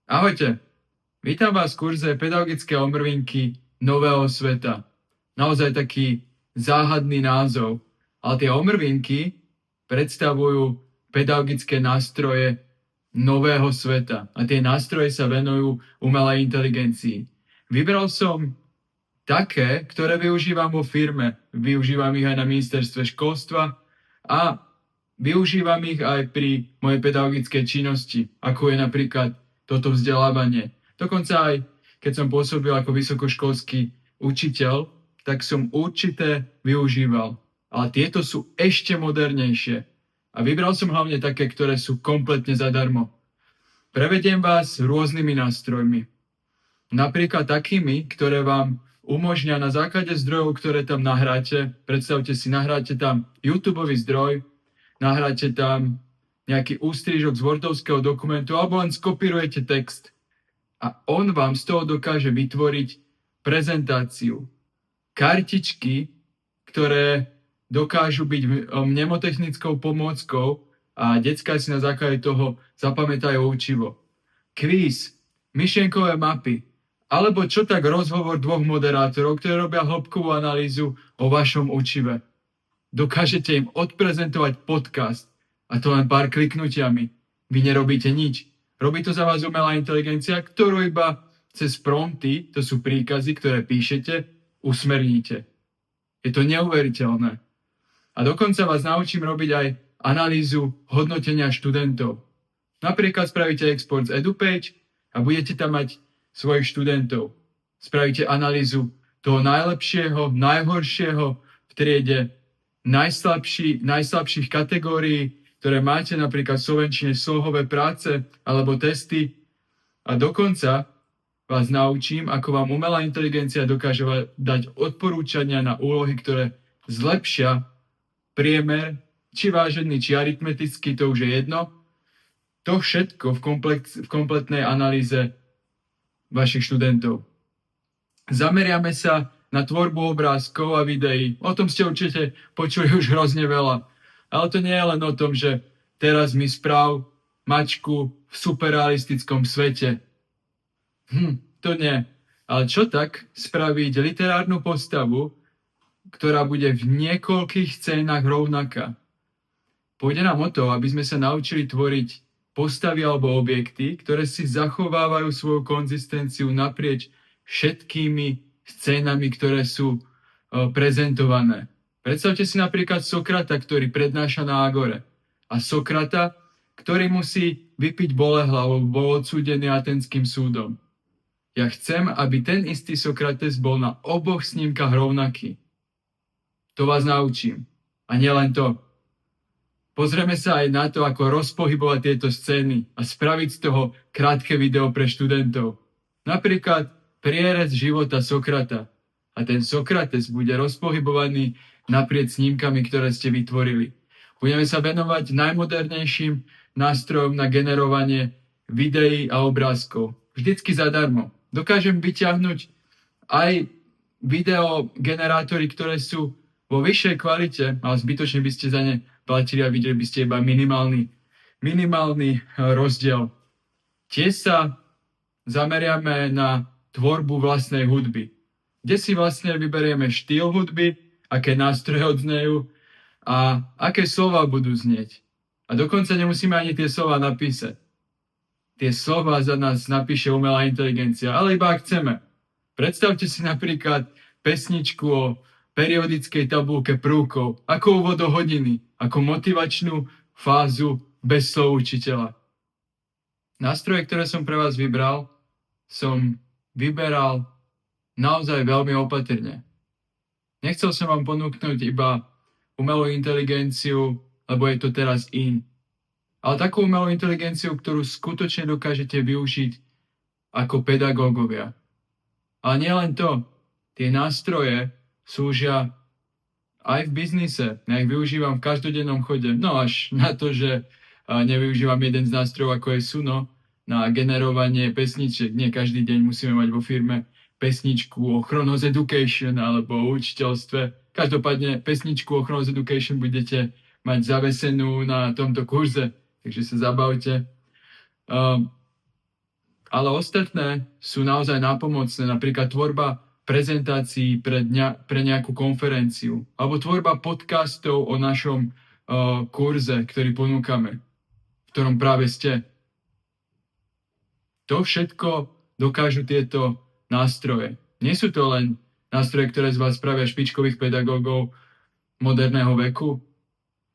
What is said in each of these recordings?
Ahojte, vítam vás v kurze Pedagogické omrvinky nového sveta. Naozaj taký záhadný názov, ale tie omrvinky predstavujú pedagogické nástroje nového sveta a tie nástroje sa venujú umelej inteligencii. Vybral som také, ktoré využívam vo firme, využívam ich aj na ministerstve školstva a využívam ich aj pri mojej pedagogickej činnosti, ako je napríklad toto vzdelávanie. Dokonca aj keď som pôsobil ako vysokoškolský učiteľ, tak som určité využíval. Ale tieto sú ešte modernejšie. A vybral som hlavne také, ktoré sú kompletne zadarmo. Prevediem vás rôznymi nástrojmi. Napríklad takými, ktoré vám umožňa na základe zdrojov, ktoré tam nahráte. Predstavte si, nahráte tam YouTubeový zdroj, nahráte tam nejaký ústrižok z Wordovského dokumentu alebo len skopírujete text. A on vám z toho dokáže vytvoriť prezentáciu. Kartičky, ktoré dokážu byť mnemotechnickou pomôckou a decká si na základe toho zapamätajú učivo. Kvíz, myšlienkové mapy, alebo čo tak rozhovor dvoch moderátorov, ktorí robia hĺbkovú analýzu o vašom učive. Dokážete im odprezentovať podcast, a to len pár kliknutiami. Vy nerobíte nič. Robí to za vás umelá inteligencia, ktorú iba cez prompty, to sú príkazy, ktoré píšete, usmerníte. Je to neuveriteľné. A dokonca vás naučím robiť aj analýzu hodnotenia študentov. Napríklad spravíte export z EduPage a budete tam mať svojich študentov. Spravíte analýzu toho najlepšieho, najhoršieho v triede, najslabších kategórií, ktoré máte, napríklad v slovenčine slohové práce alebo testy. A dokonca vás naučím, ako vám umelá inteligencia dokáže dať odporúčania na úlohy, ktoré zlepšia priemer, či vážený, či aritmetický, to už je jedno. To všetko v kompletnej analýze vašich študentov. Zameriame sa na tvorbu obrázkov a videí. O tom ste určite počuli už hrozne veľa. Ale to nie je len o tom, že teraz mi správ mačku v superrealistickom svete. To nie. Ale čo tak spraviť literárnu postavu, ktorá bude v niekoľkých scénach rovnaká? Pôjde nám o to, aby sme sa naučili tvoriť postavy alebo objekty, ktoré si zachovávajú svoju konzistenciu naprieč všetkými scénami, ktoré sú prezentované. Predstavte si napríklad Sokrata, ktorý prednáša na Agore. A Sokrata, ktorý musí vypiť bolehla, lebo bol odsúdený Atenským súdom. Ja chcem, aby ten istý Sokrates bol na oboch snímkach rovnaký. To vás naučím. A nielen to. Pozrieme sa aj na to, ako rozpohybovať tieto scény a spraviť z toho krátke video pre študentov. Napríklad prierez života Sokrata. A ten Sokrates bude rozpohybovaný naprieč snímkami, ktoré ste vytvorili. Budeme sa venovať najmodernejším nástrojom na generovanie videí a obrázkov. Vždycky zadarmo. Dokážem vyťahnuť aj videogenerátory, ktoré sú vo vyššej kvalite, ale zbytočne by ste za ne platili a videli by ste iba minimálny rozdiel. Tiež sa zameriame na tvorbu vlastnej hudby, kde si vlastne vyberieme štýl hudby, aké nástroje odznejú a aké slova budú znieť. A dokonca nemusíme ani tie slova napísať. Tie slova za nás napíše umelá inteligencia, ale iba ak chceme. Predstavte si napríklad pesničku o periodickej tabulke prvkov, ako úvod do hodiny, ako motivačnú fázu bez slov učiteľa. Nástroje, ktoré som pre vás vybral, som vyberal naozaj veľmi opatrne. Nechcel som vám ponúknuť iba umelú inteligenciu, lebo je to teraz in. Ale takú umelú inteligenciu, ktorú skutočne dokážete využiť ako pedagógovia. Ale nielen to, tie nástroje slúžia aj v biznise. Ja ich využívam v každodennom chode. No až na to, že nevyužívam jeden z nástrojov, ako je Suno, na generovanie pesničiek. Nie každý deň musíme mať vo firme pesničku o Chronos Education alebo o učiteľstve. Každopádne pesničku o Chronos Education budete mať zavesenú na tomto kurze, takže sa zabavte. Ale ostatné sú naozaj nápomocné, napríklad tvorba prezentácií pre nejakú konferenciu, alebo tvorba podcastov o našom kurze, ktorý ponúkame, v ktorom práve ste. To všetko dokážu tieto nástroje. Nie sú to len nástroje, ktoré z vás spravia špičkových pedagógov moderného veku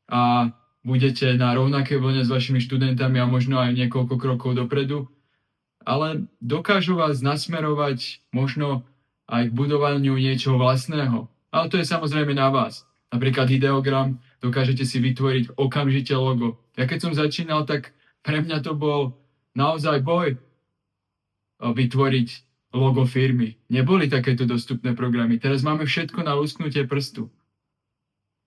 a budete na rovnaké vlne s vašimi študentami a možno aj niekoľko krokov dopredu, ale dokážu vás nasmerovať možno aj k budovaniu niečoho vlastného. Ale to je samozrejme na vás. Napríklad ideogram dokážete si vytvoriť okamžite logo. Ja keď som začínal, tak pre mňa to bol naozaj boj vytvoriť logo firmy. Neboli takéto dostupné programy. Teraz máme všetko na lusknutie prstu.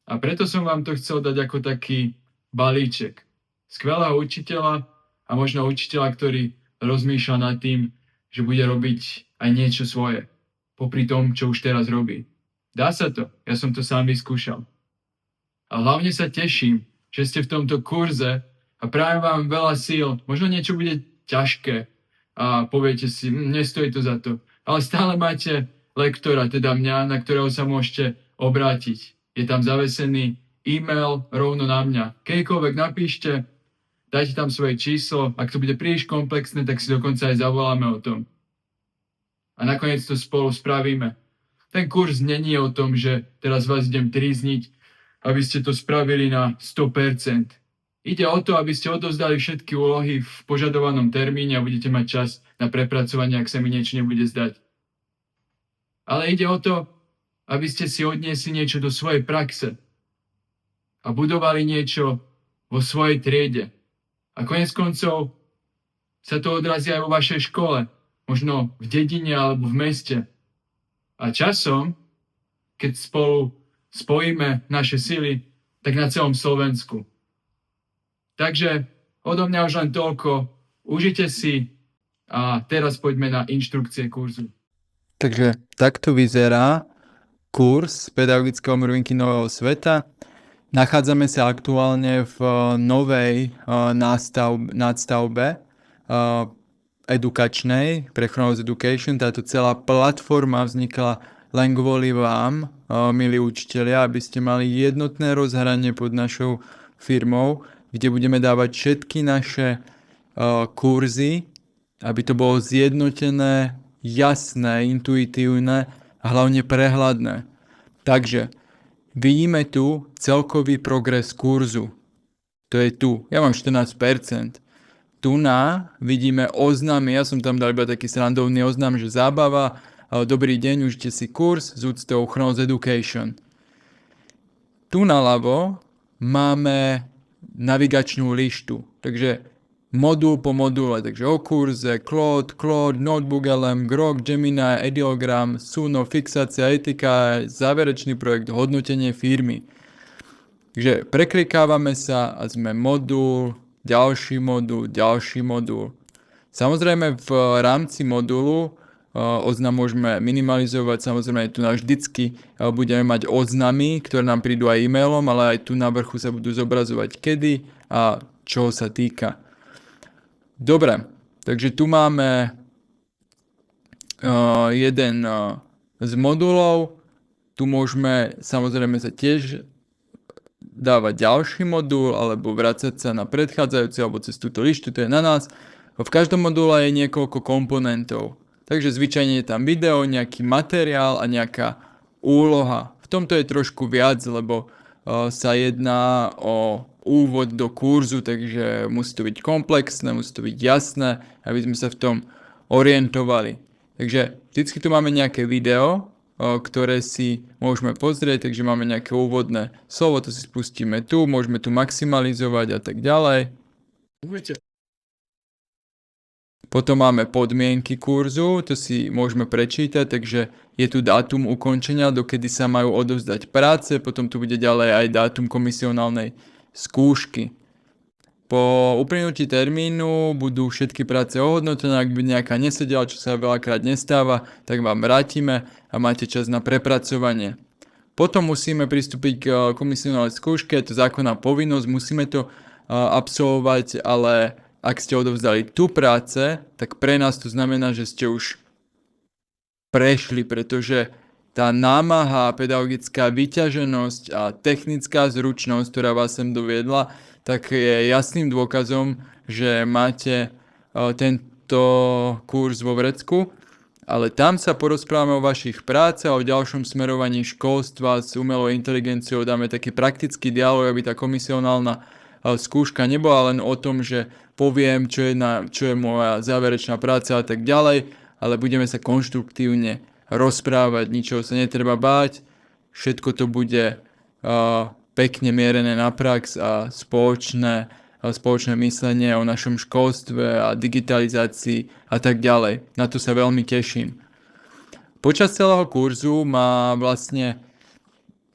A preto som vám to chcel dať ako taký balíček. Skvelého učiteľa a možno učiteľa, ktorý rozmýšľa nad tým, že bude robiť aj niečo svoje. Popri tom, čo už teraz robí. Dá sa to. Ja som to sám vyskúšal. A hlavne sa teším, že ste v tomto kurze a prajem vám veľa síl. Možno niečo bude ťažké a poviete si, nestojí to za to. Ale stále máte lektora, teda mňa, na ktorého sa môžete obrátiť. Je tam zavesený e-mail rovno na mňa. Kejkoľvek napíšte, dajte tam svoje číslo. Ak to bude príliš komplexné, tak si dokonca aj zavoláme o tom. A nakoniec to spolu spravíme. Ten kurz není o tom, že teraz vás idem trízniť, aby ste to spravili na 100%. Ide o to, aby ste odovzdali všetky úlohy v požadovanom termíne a budete mať čas na prepracovanie, ak sa mi niečo nebude zdať. Ale ide o to, aby ste si odniesli niečo do svojej praxe a budovali niečo vo svojej triede. A konec koncov sa to odrazí aj vo vašej škole, možno v dedine alebo v meste. A časom, keď spolu spojíme naše sily, tak na celom Slovensku. Takže odo mňa už len toľko. Užite si a teraz poďme na inštrukcie kurzu. Takže takto vyzerá kurz pedagogického Mrvinky nového sveta. Nachádzame sa aktuálne v novej nadstavbe edukačnej pre Chronos Education. Táto celá platforma vznikla len kvôli vám, milí učitelia, aby ste mali jednotné rozhranie pod našou firmou, kde budeme dávať všetky naše kurzy, aby to bolo zjednotené, jasné, intuitívne a hlavne prehľadné. Takže vidíme tu celkový progres kurzu. To je tu. Ja mám 14%. Tu vidíme oznamy. Ja som tam dal iba taký srandovný oznam, že zábava. Dobrý deň, užite si kurz s úctou Chronos Education. Tu naľavo máme navigačnú lištu. Takže modul po module. Takže o kurze, Claude, Notebook LM, Grok, Gemini, Ideogram, Suno, fixácia, etika, záverečný projekt, hodnotenie firmy. Takže preklikávame sa a sme modul, ďalší modul. Samozrejme v rámci modulu oznam môžeme minimalizovať, samozrejme tu vždycky budeme mať oznamy, ktoré nám prídu aj e-mailom, ale aj tu na vrchu sa budú zobrazovať kedy a čo sa týka. Dobre, takže tu máme jeden z modulov, tu môžeme samozrejme sa tiež dávať ďalší modul alebo vracať sa na predchádzajúci alebo cez túto lištu, to je na nás. V každom module je niekoľko komponentov. Takže zvyčajne je tam video, nejaký materiál a nejaká úloha. V tomto je trošku viac, lebo sa jedná o úvod do kurzu, takže musí to byť komplexné, musí to byť jasné, aby sme sa v tom orientovali. Takže vždycky tu máme nejaké video, ktoré si môžeme pozrieť, takže máme nejaké úvodné slovo, to si spustíme tu, môžeme tu maximalizovať a tak ďalej. Potom máme podmienky kurzu, to si môžeme prečítať, takže je tu dátum ukončenia, dokedy sa majú odovzdať práce, potom tu bude ďalej aj dátum komisionálnej skúšky. Po uplynutí termínu budú všetky práce ohodnotené, ak by nejaká nesedela, čo sa veľakrát nestáva, tak vám vrátime a máte čas na prepracovanie. Potom musíme pristúpiť k komisionálnej skúške, je to zákonná povinnosť, musíme to absolvovať, ale ak ste odovzdali tu práce, tak pre nás to znamená, že ste už prešli, pretože tá námaha, pedagogická vyťaženosť a technická zručnosť, ktorá vás sem doviedla, tak je jasným dôkazom, že máte tento kurz vo vrecku, ale tam sa porozprávame o vašich prácach a o ďalšom smerovaní školstva s umelou inteligenciou, dáme taký praktický dialog, aby tá komisionálna skúška nebola len o tom, že poviem, čo je moja záverečná práca a tak ďalej, ale budeme sa konštruktívne rozprávať, ničoho sa netreba báť, všetko to bude pekne mierené na prax a spoločné myslenie o našom školstve a digitalizácii a tak ďalej. Na to sa veľmi teším. Počas celého kurzu má vlastne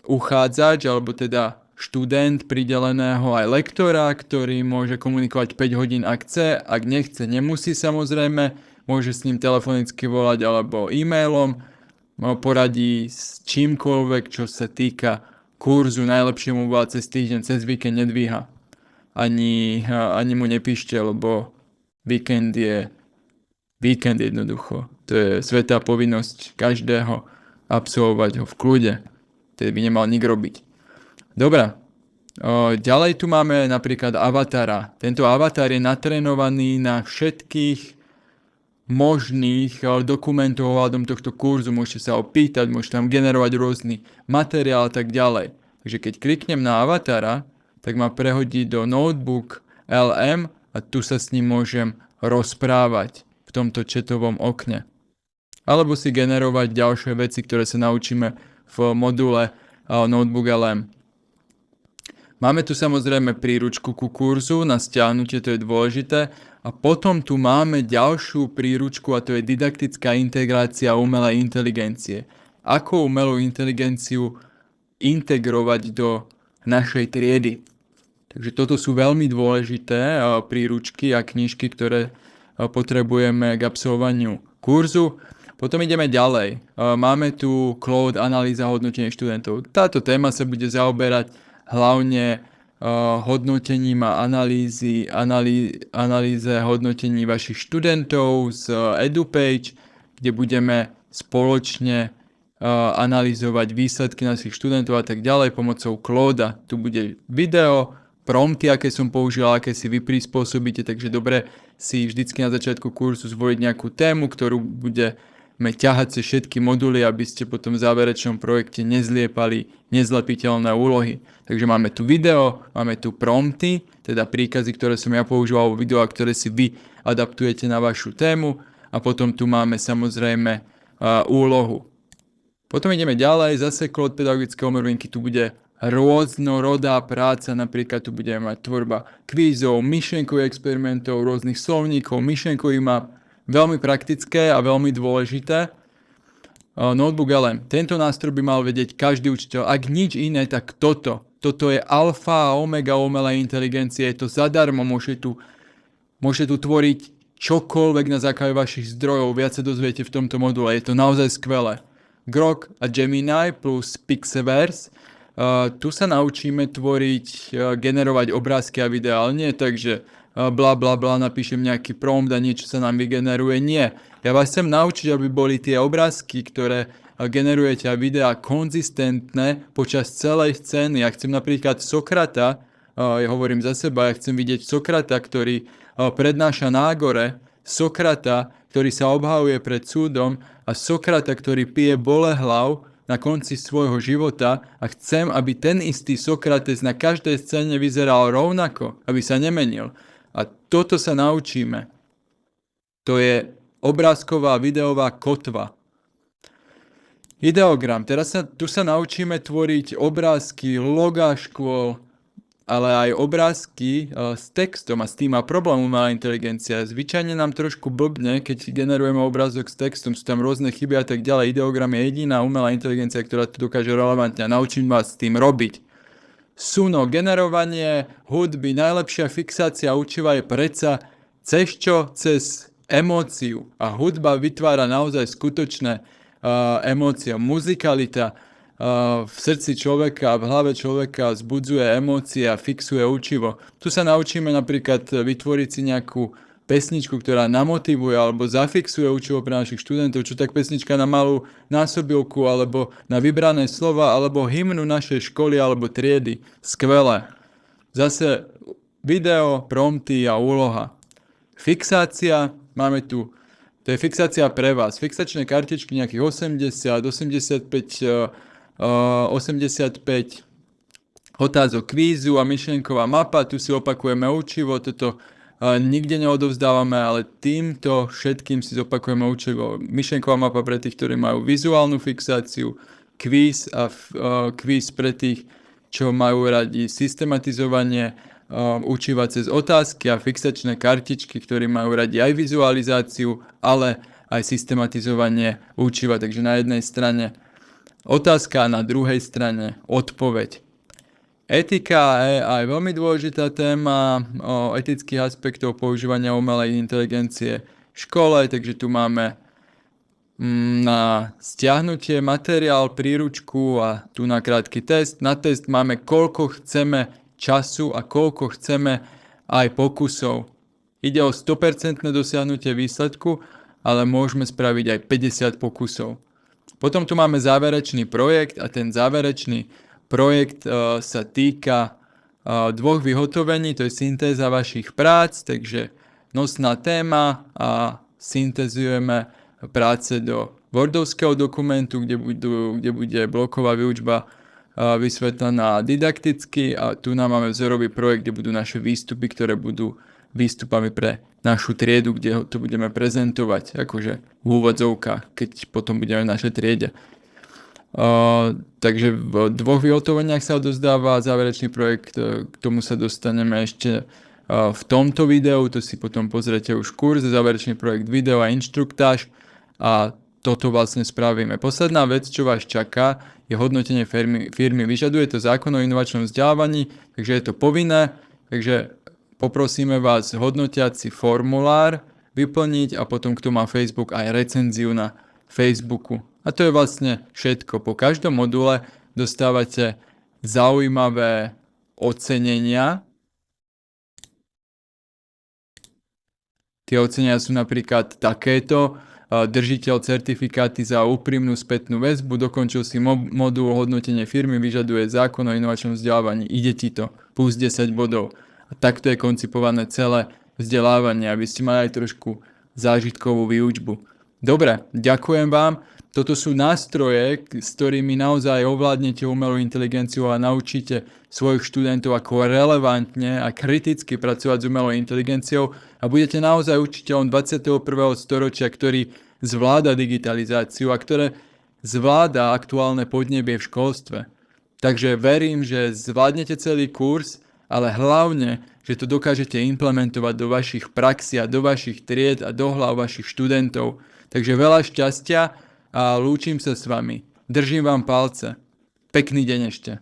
uchádzač, alebo teda študent prideleného aj lektora, ktorý môže komunikovať 5 hodín, ak chce. Ak nechce, nemusí samozrejme. Môže s ním telefonicky volať alebo e-mailom. Poradí s čímkoľvek, čo sa týka kurzu. Najlepšie mu bola cez týždeň, cez víkend nedvíha. Ani mu nepíšte, lebo víkend je jednoducho. To je svätá povinnosť každého absolvovať ho v kľude. Tedy by nemal nik robiť. Dobre, ďalej tu máme napríklad avatara. Tento avatar je natrénovaný na všetkých možných dokumentov ohľadom tohto kurzu. Môžete sa opýtať, môžete tam generovať rôzny materiál a tak ďalej. Takže keď kliknem na avatara, tak ma prehodí do Notebook LM a tu sa s ním môžem rozprávať v tomto chatovom okne. Alebo si generovať ďalšie veci, ktoré sa naučíme v module Notebook LM. Máme tu samozrejme príručku ku kurzu na stiahnutie, to je dôležité. A potom tu máme ďalšiu príručku a to je didaktická integrácia umelej inteligencie. Ako umelú inteligenciu integrovať do našej triedy. Takže toto sú veľmi dôležité príručky a knižky, ktoré potrebujeme k absolvovaniu kurzu. Potom ideme ďalej. Máme tu Cloud analýza hodnotenie študentov. Táto téma sa bude zaoberať hlavne hodnotením a analýze hodnotení vašich študentov z EduPage, kde budeme spoločne analyzovať výsledky našich študentov a tak ďalej pomocou Clouda. Tu bude video, prompty, aké som použil, aké si vy prispôsobíte, takže dobre si vždycky na začiatku kurzu zvoliť nejakú tému, ktorú bude ťahať cez všetky moduly, aby ste potom v záverečnom projekte nezliepali nezlepiteľné úlohy. Takže máme tu video, máme tu prompty, teda príkazy, ktoré som ja používal vo videu a ktoré si vy adaptujete na vašu tému. A potom tu máme samozrejme úlohu. Potom ideme ďalej, zase kód pedagogické omrvinky, tu bude rôznorodá práca, napríklad tu budeme mať tvorba kvízov, myšlienkových experimentov, rôznych slovníkov, myšlienkových map, veľmi praktické a veľmi dôležité. Notebook LM. Tento nástroj by mal vedieť každý učiteľ. Ak nič iné, tak toto. Toto je alfa a omega umelej inteligencie. Je to zadarmo. Môže tu tvoriť čokoľvek na základe vašich zdrojov. Viac sa dozviete v tomto module. Je to naozaj skvelé. Grok a Gemini plus Pixaverse. Tu sa naučíme generovať obrázky a videá, ale nie takže bla bla bla, napíšem nejaký prompt a niečo sa nám vygeneruje. Nie. Ja vás chcem naučiť, aby boli tie obrázky, ktoré generujete a videá konzistentné počas celej scény. Ja chcem napríklad Sokrata, ja hovorím za seba, ja chcem vidieť Sokrata, ktorý prednáša na Agore, Sokrata, ktorý sa obhajuje pred súdom a Sokrata, ktorý pije bolehlav na konci svojho života a chcem, aby ten istý Sokrates na každej scéne vyzeral rovnako, aby sa nemenil. A toto sa naučíme. To je obrázková videová kotva. Ideogram. Tu sa naučíme tvoriť obrázky, logá škôl, ale aj obrázky s textom a s tým má problém umelá inteligencia. Zvyčajne nám trošku blbne, keď generujeme obrázok s textom, sú tam rôzne chyby a tak ďalej. Ideogram je jediná umelá inteligencia, ktorá to dokáže relevantne a naučím vás s tým robiť. Suno, generovanie hudby, najlepšia fixácia učiva je predsa cez čo? Cez emóciu. A hudba vytvára naozaj skutočné emócie. Muzikalita, v srdci človeka, v hlave človeka vzbudzuje emócie a fixuje učivo. Tu sa naučíme napríklad vytvoriť si nejakú pesničku, ktorá namotivuje alebo zafixuje učivo pre našich študentov, čo tak pesnička na malú násobilku alebo na vybrané slova alebo hymnu našej školy alebo triedy. Skvelé. Zase video, prompty a úloha. Fixácia, máme tu, to je fixácia pre vás. Fixačné kartičky nejakých 80, 85 otázok kvízu a myšlienková mapa, tu si opakujeme učivo, toto nikde neodovzdávame, ale týmto všetkým si zopakujeme učivo. Myšlienková mapa pre tých, ktorí majú vizuálnu fixáciu, kvíz a kvíz pre tých, čo majú radi systematizovanie učiva cez otázky a fixačné kartičky, ktorí majú radi aj vizualizáciu, ale aj systematizovanie učiva. Takže na jednej strane otázka a na druhej strane odpoveď. Etika je aj veľmi dôležitá téma o etických aspektov používania umelej inteligencie v škole, takže tu máme na stiahnutie materiál, príručku a tu na krátky test. Na test máme koľko chceme času a koľko chceme aj pokusov. Ide o 100% dosiahnutie výsledku, ale môžeme spraviť aj 50 pokusov. Potom tu máme záverečný projekt a ten záverečný projekt sa týka dvoch vyhotovení, to je syntéza vašich prác, takže nosná téma a syntezujeme práce do wordovského dokumentu, kde bude bloková výučba vysvetlená didakticky a tu nám máme vzorový projekt, kde budú naše výstupy, ktoré budú výstupami pre našu triedu, kde to budeme prezentovať, akože v úvodzovkách, keď potom budeme v našej triede. Takže v dvoch vyhotoveniach sa odozdáva záverečný projekt, k tomu sa dostaneme ešte v tomto videu, to si potom pozrete už kurz, záverečný projekt video a inštruktáž a toto vlastne spravíme. Posledná vec, čo vás čaká, je hodnotenie firmy. Vyžaduje to zákon o inovačnom vzdelávaní, takže je to povinné, takže poprosíme vás hodnotiaci formulár vyplniť a potom kto má Facebook aj recenziu na Facebooku. A to je vlastne všetko. Po každom module dostávate zaujímavé ocenenia. Tie ocenenia sú napríklad takéto. Držiteľ certifikáty za úprimnú spätnú väzbu, dokončil si modul hodnotenie firmy, vyžaduje zákon o inovačnom vzdelávaní. Ide ti to. Plus 10 bodov. A takto je koncipované celé vzdelávanie, aby ste mali aj trošku zážitkovú výučbu. Dobre, ďakujem vám. Toto sú nástroje, s ktorými naozaj ovládnete umelú inteligenciu a naučíte svojich študentov, ako relevantne a kriticky pracovať s umelou inteligenciou a budete naozaj učiteľom 21. storočia, ktorý zvláda digitalizáciu a ktoré zvláda aktuálne podnebie v školstve. Takže verím, že zvládnete celý kurz, ale hlavne, že to dokážete implementovať do vašich praxí a do vašich tried a do hlav vašich študentov. Takže veľa šťastia a lúčim sa s vami. Držím vám palce. Pekný deň ešte.